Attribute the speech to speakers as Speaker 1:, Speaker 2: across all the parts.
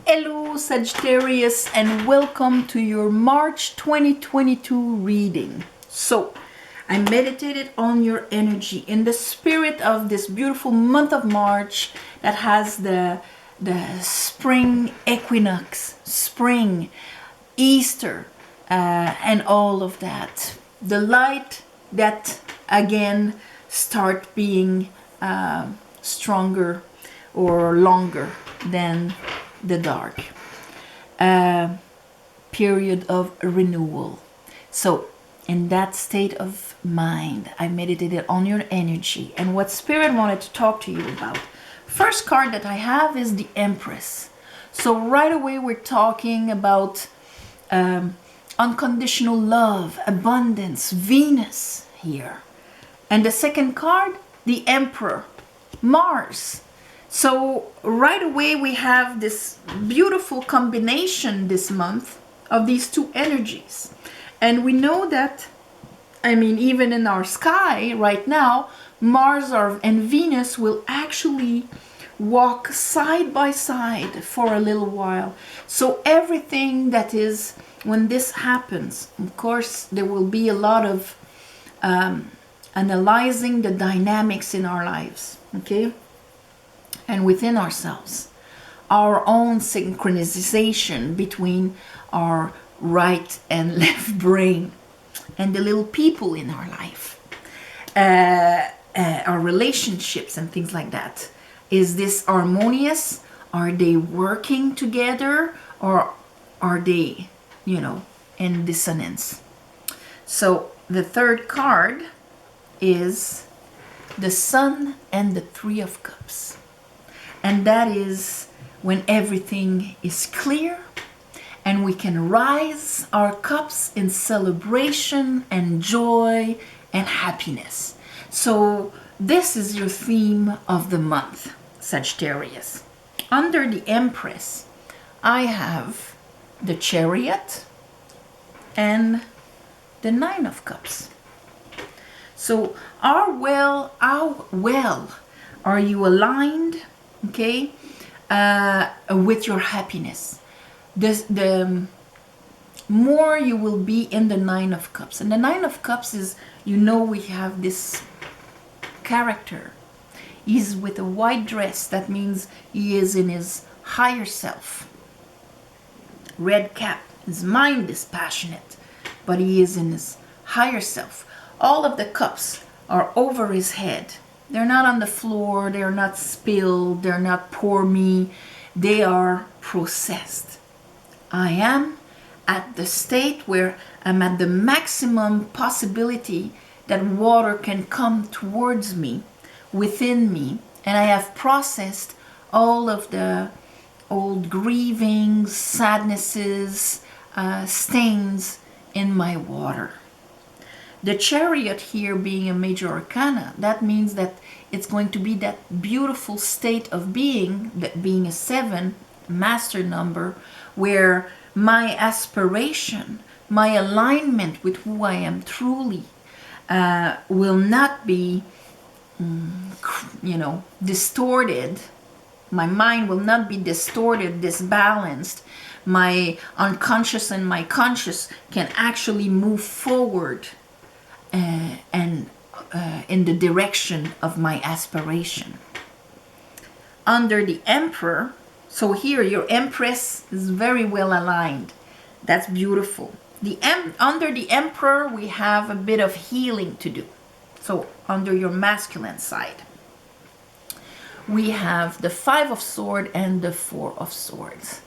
Speaker 1: Hello Sagittarius, and welcome to your March 2022 reading. So I meditated on your energy in the spirit of this beautiful month of March that has the spring equinox, spring, Easter, and all of that. The light that again start being stronger or longer than the dark. Period of renewal. So in that state of mind, I meditated on your energy and what Spirit wanted to talk to you about. First card that I have is the Empress. So right away we're talking about unconditional love, abundance, Venus here. And the second card, the Emperor, Mars. So right away we have this beautiful combination this month of these two energies. And we know that, I mean, even in our sky right now, Mars and Venus will actually walk side by side for a little while. So everything that is, when this happens, of course, there will be a lot of analyzing the dynamics in our lives, okay? And within ourselves, our own synchronization between our right and left brain and the little people in our life, our relationships and things like that. Is this harmonious? Are they working together, or are they, in dissonance? So the third card is the Sun and the Three of Cups. And that is when everything is clear and we can rise our cups in celebration and joy and happiness. So this is your theme of the month, Sagittarius. Under the Empress, I have the Chariot and the Nine of Cups. So how well are you aligned, okay, with your happiness? The more you will be in the Nine of Cups. And the Nine of Cups is, we have this character. He's with a white dress. That means he is in his higher self. Red cap. His mind is passionate, but he is in his higher self. All of the cups are over his head. They're not on the floor. They're not spilled. They're not pour me. They are processed. I am at the state where I'm at the maximum possibility that water can come towards me, within me, and I have processed all of the old grievings, sadnesses, stains in my water. The Chariot here being a major arcana, that means that it's going to be that beautiful state of being, that being a 7, master number, where my aspiration, my alignment with who I am truly will not be, distorted. My mind will not be distorted, disbalanced. My unconscious and my conscious can actually move forward and in the direction of my aspiration. Under the Emperor, so here your Empress is very well aligned. That's beautiful. Under the Emperor, we have a bit of healing to do. So under your masculine side, we have the 5 of Swords and the 4 of Swords.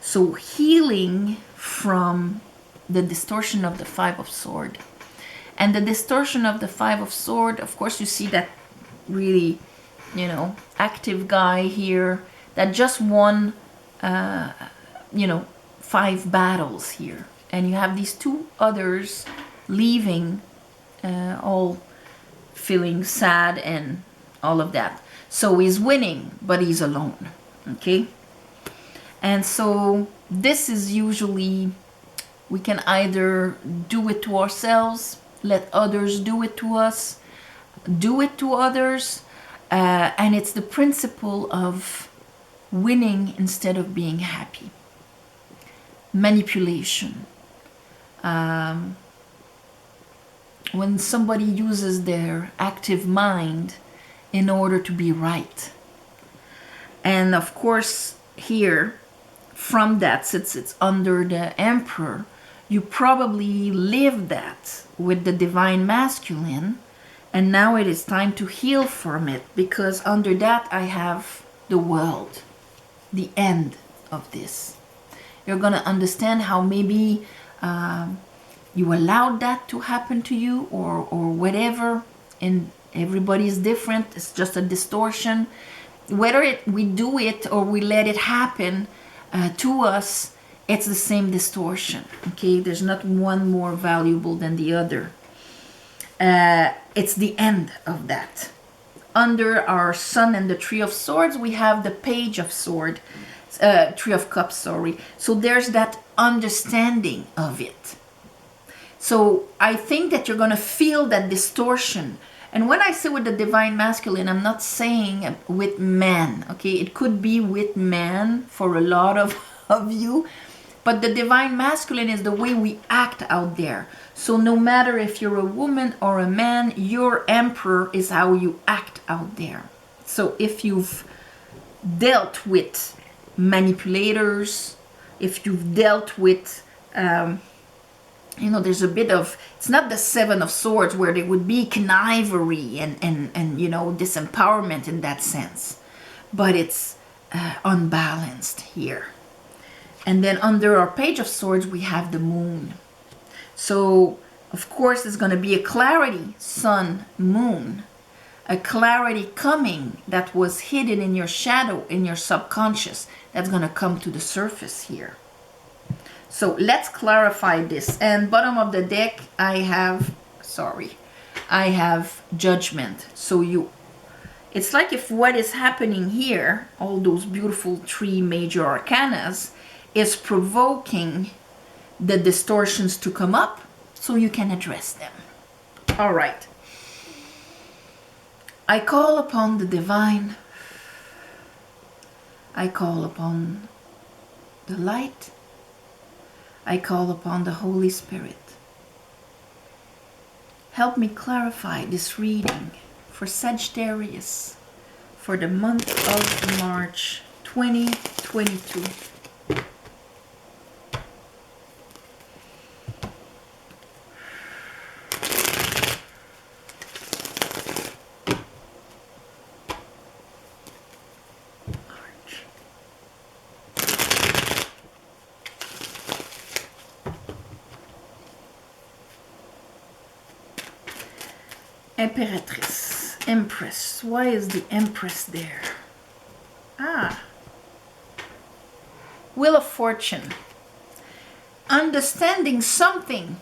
Speaker 1: So healing from the distortion of the 5 of Swords. And the distortion of the 5 of Swords, of course, you see that really, active guy here that just won, 5 battles here. And you have these 2 others leaving, all feeling sad and all of that. So he's winning, but he's alone, okay? And so this is usually, we can either do it to ourselves, let others do it to us, do it to others, and it's the principle of winning instead of being happy. Manipulation. When somebody uses their active mind in order to be right. And of course, here, from that, since it's under the Emperor, you probably lived that with the divine masculine, and now it is time to heal from it, because under that I have the world, the end of this. You're going to understand how maybe you allowed that to happen to you, or whatever, and everybody is different. It's just a distortion. Whether we do it or we let it happen to us, it's the same distortion. Okay, there's not one more valuable than the other. It's the end of that. Under our Sun and the Three of Swords, we have the Page of Swords, Three of Cups, sorry. So there's that understanding of it. So I think that you're going to feel that distortion. And when I say with the divine masculine, I'm not saying with man, okay? It could be with man for a lot of you, but the divine masculine is the way we act out there. So no matter if you're a woman or a man, your emperor is how you act out there. So if you've dealt with manipulators, if you've dealt with there's a bit of, it's not the Seven of Swords where there would be connivery and disempowerment in that sense, but it's unbalanced here. And then under our Page of Swords, we have the Moon. So, of course, there's going to be a clarity, Sun, Moon, a clarity coming that was hidden in your shadow, in your subconscious, that's going to come to the surface here. So let's clarify this. And bottom of the deck, I have Judgment. So it's like if what is happening here, all those beautiful 3 major arcanas, is provoking the distortions to come up so you can address them. All right. I call upon the divine. I call upon the light. I call upon the Holy Spirit. Help me clarify this reading for Sagittarius for the month of March 2022. Imperatrice, Empress. Why is the Empress there? Wheel of Fortune. Understanding something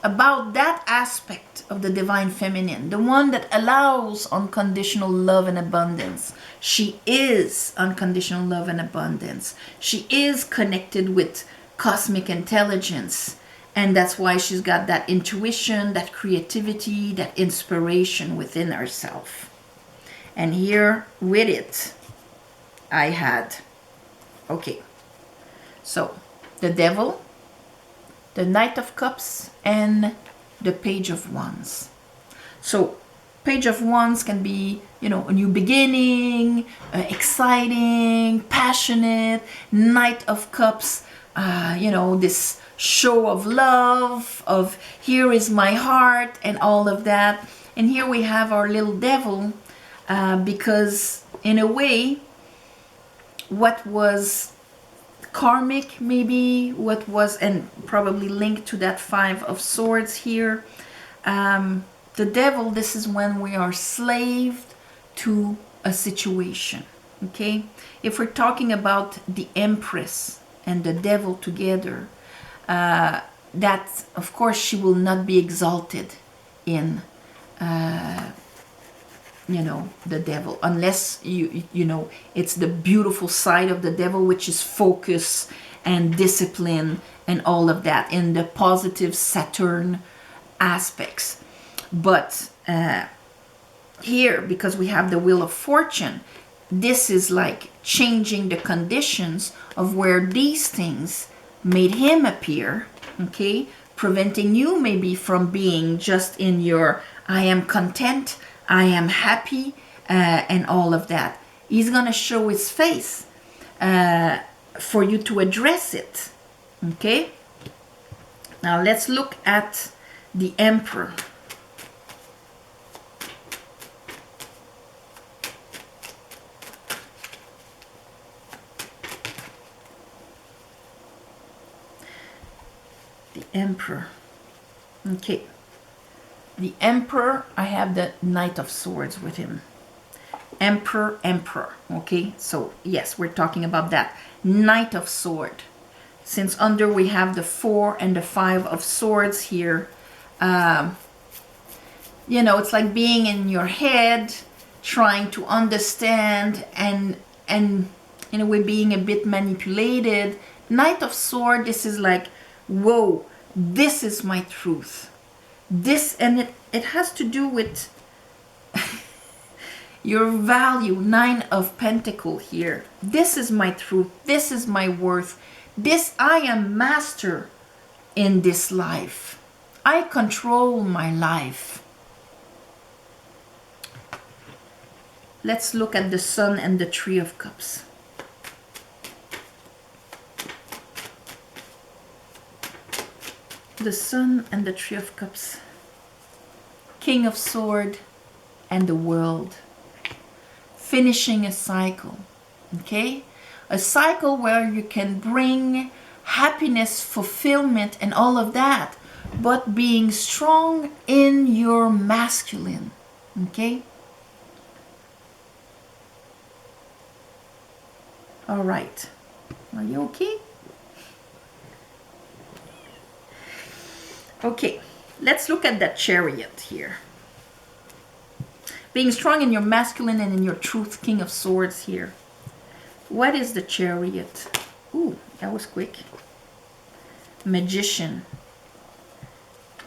Speaker 1: about that aspect of the divine feminine, the one that allows unconditional love and abundance. She is unconditional love and abundance. She is connected with cosmic intelligence. And that's why she's got that intuition, that creativity, that inspiration within herself. And here with it, I had, so the Devil, the Knight of Cups, and the Page of Wands. So Page of Wands can be, a new beginning, exciting, passionate. Knight of Cups, this show of love, of here is my heart and all of that. And here we have our little devil, because in a way, what was karmic, maybe what was, and probably linked to that 5 of Swords here, the devil, this is when we are slaved to a situation. Okay, if we're talking about the Empress and the devil together, that of course she will not be exalted in the devil, unless it's the beautiful side of the devil, which is focus and discipline and all of that in the positive Saturn aspects. But here, because we have the Wheel of Fortune, this is like changing the conditions of where these things made him appear, okay? Preventing you maybe from being just in your I am content, I am happy, and all of that. He's gonna show his face for you to address it, okay? Now let's look at the Emperor. The Emperor. Okay. The Emperor, I have the Knight of Swords with him. Emperor, Emperor. Okay, so yes, we're talking about that. Knight of Sword. Since under we have the 4 and the 5 of Swords here, you know, it's like being in your head, trying to understand and in a way being a bit manipulated. Knight of Sword, this is like, whoa, this is my truth. This, and it has to do with your value. 9 of Pentacles here. This is my truth. This is my worth. This, I am master in this life. I control my life. Let's look at the Sun and the Three of Cups. The Sun and the Three of Cups. King of Sword and the World. Finishing a cycle. Okay? A cycle where you can bring happiness, fulfillment, and all of that, but being strong in your masculine. Okay? All right. Are you okay? Okay. Let's look at that Chariot here. Being strong in your masculine and in your truth, King of Swords here. What is the Chariot? Ooh, that was quick. Magician.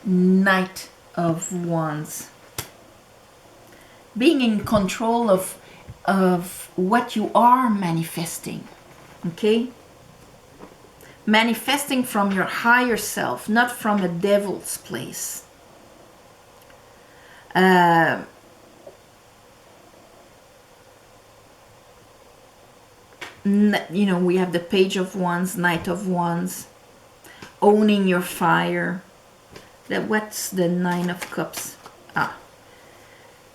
Speaker 1: Knight of Wands. Being in control of what you are manifesting. Okay? Manifesting from your higher self, not from a devil's place. You know, we have the Page of Wands, Knight of Wands, owning your fire. What's the 9 of Cups?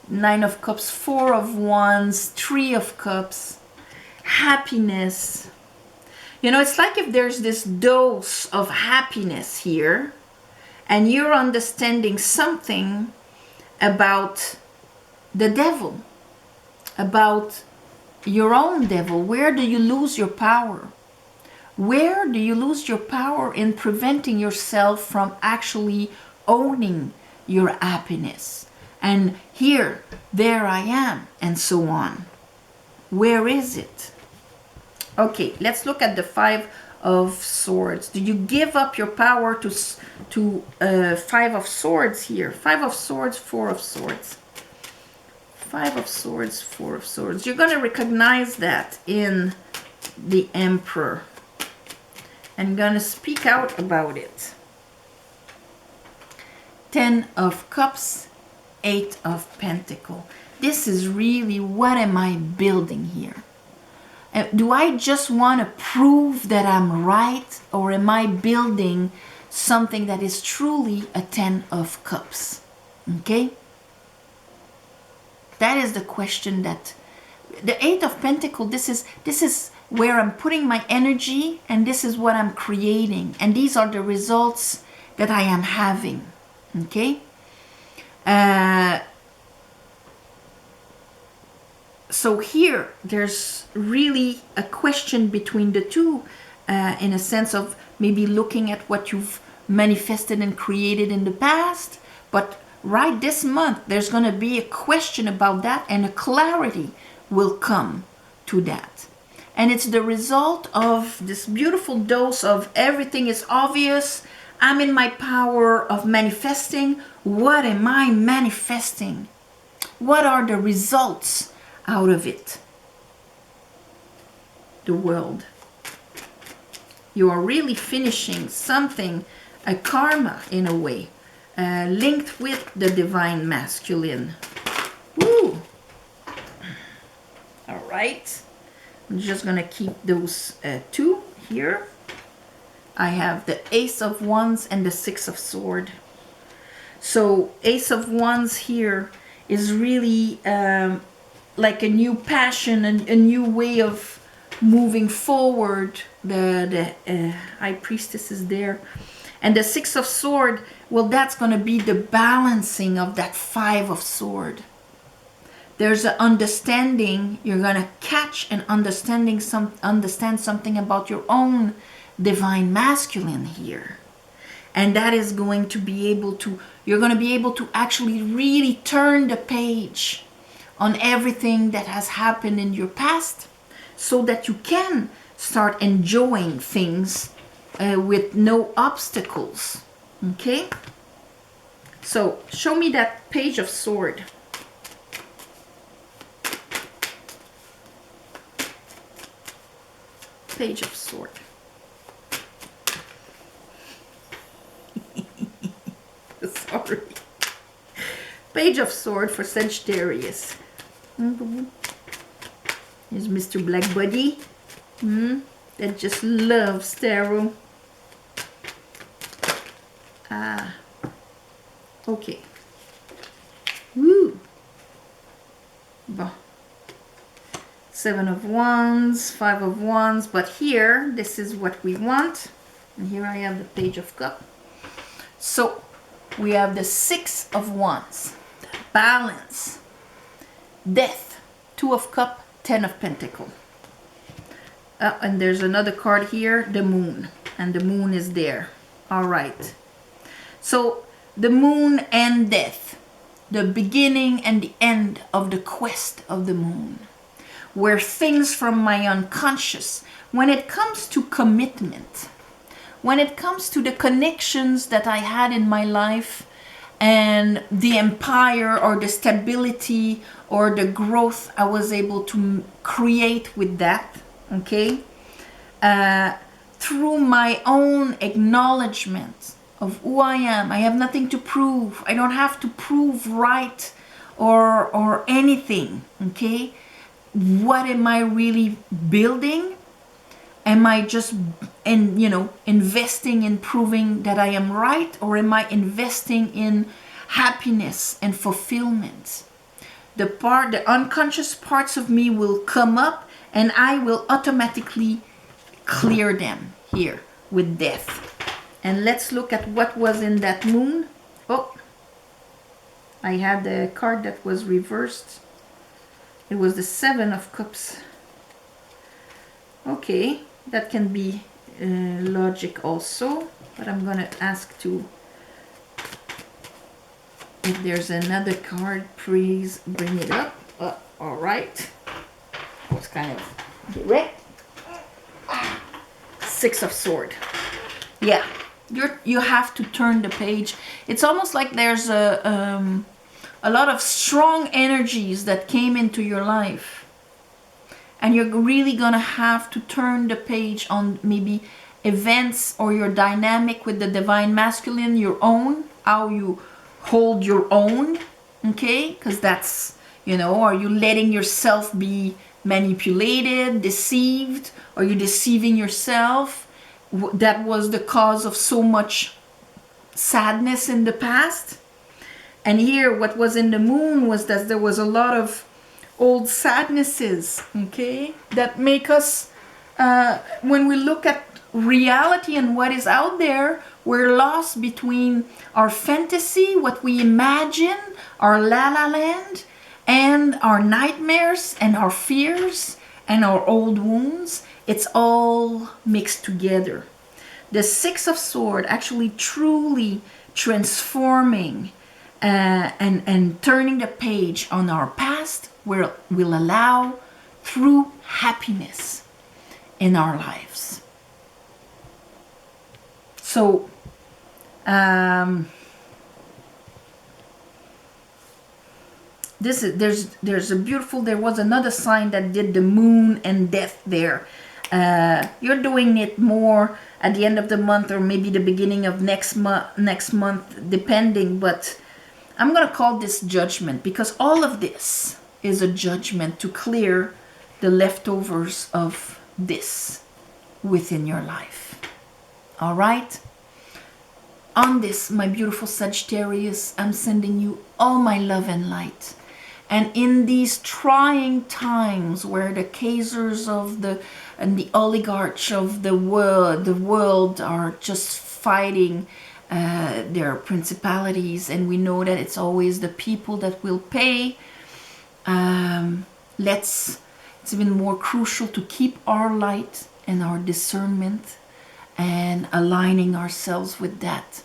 Speaker 1: 9 of Cups, 4 of Wands, 3 of Cups, happiness. You know, it's like if there's this dose of happiness here, and you're understanding something about the devil, about your own devil. Where do you lose your power? Where do you lose your power in preventing yourself from actually owning your happiness? And here, there I am, and so on. Where is it? Okay, let's look at the 5 of Swords. Do you give up your power to 5 of Swords here? 5 of Swords, 4 of Swords. 5 of Swords, 4 of Swords. You're going to recognize that in the Emperor. And going to speak out about it. 10 of Cups, 8 of Pentacles. This is really, what am I building here? Do I just want to prove that I'm right? Or am I building something that is truly a 10 of Cups? Okay? That is the question that... The 8 of Pentacles, this is where I'm putting my energy, and this is what I'm creating. And these are the results that I am having. Okay? So here, there's really a question between the two, in a sense of maybe looking at what you've manifested and created in the past. But right this month, there's going to be a question about that, and a clarity will come to that. And it's the result of this beautiful dose of everything is obvious. I'm in my power of manifesting. What am I manifesting? What are the results out of it? the world. You are really finishing something, a karma in a way, linked with the divine masculine. Woo! All right. I'm just going to keep those two here. I have the Ace of Wands and the Six of Swords. So Ace of Wands here is really like a new passion, a new way of moving forward. The High Priestess is there. And the Six of Swords, well, that's going to be the balancing of that Five of Swords. There's an understanding. You're going to catch and understand something about your own divine masculine here. And that is going to be able to, you're going to be able to actually really turn the page on everything that has happened in your past, so that you can start enjoying things with no obstacles. Okay? So show me that Page of Sword. Page of Sword. Sorry. Page of Sword for Sagittarius. Here's Mr. Black Buddy. That just loves tarot. Okay. Woo. Bon. Seven of Wands, Five of Wands, but here, this is what we want. And here I have the Page of Cups. So, we have the Six of Wands, balance, death, Two of Cups, Ten of Pentacles. And there's another card here, the Moon, and the Moon is there. All right. So, the Moon and death, the beginning and the end of the quest of the Moon, where things from my unconscious, when it comes to commitment, when it comes to the connections that I had in my life and the empire or the stability or the growth I was able to create with that, okay? Through my own acknowledgement of who I am. I have nothing to prove. I don't have to prove right or anything, okay? What am I really building? Am I just investing in proving that I am right, or am I investing in happiness and fulfillment? The unconscious parts of me will come up, and I will automatically clear them here with death. And let's look at what was in that Moon. Oh, I had the card that was reversed. It was the Seven of Cups. Okay, that can be logic also, but I'm gonna ask to, if there's another card, please bring it up. All right. I was kind of direct. Six of Swords. Yeah, you have to turn the page. It's almost like there's a lot of strong energies that came into your life. And you're really gonna have to turn the page on maybe events or your dynamic with the divine masculine, your own, how you hold your own, okay? Because that's, are you letting yourself be manipulated, deceived? Are you deceiving yourself? That was the cause of so much sadness in the past. And here, what was in the Moon was that there was a lot of old sadnesses, okay, that make us, when we look at reality and what is out there, we're lost between our fantasy, what we imagine, our la-la land, and our nightmares and our fears and our old wounds. It's all mixed together. The Six of Swords actually truly transforming and turning the page on our past will allow true happiness in our lives. So, there's a beautiful, there was another sign that did the Moon and death there. You're doing it more at the end of the month or maybe the beginning of next month, depending. But I'm going to call this judgment, because all of this is a judgment to clear the leftovers of this within your life. All right? On this, my beautiful Sagittarius, I'm sending you all my love and light. And in these trying times where the Kaisers and the oligarchs of the world are just fighting their principalities, and we know that it's always the people that will pay, it's even more crucial to keep our light and our discernment and aligning ourselves with that.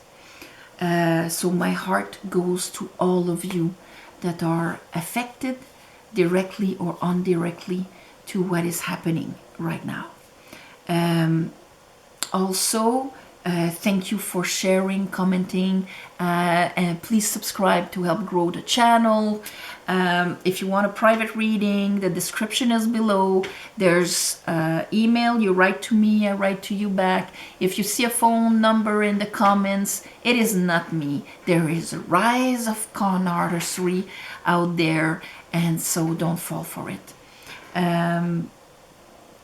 Speaker 1: So my heart goes to all of you that are affected directly or indirectly to what is happening right now. Also, thank you for sharing, commenting, and please subscribe to help grow the channel. If you want a private reading, the description is below. There's email, you write to me, I write to you back. If you see a phone number in the comments, it is not me. There is a rise of con artistry out there, and so don't fall for it.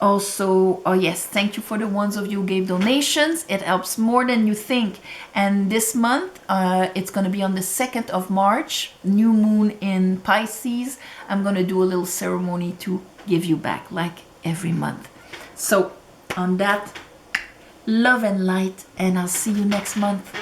Speaker 1: Also, oh yes, thank you for the ones of you who gave donations. It helps more than you think. And this month, it's going to be on the 2nd of March, new moon in Pisces. I'm going to do a little ceremony to give you back, like every month. So, on that, love and light, and I'll see you next month.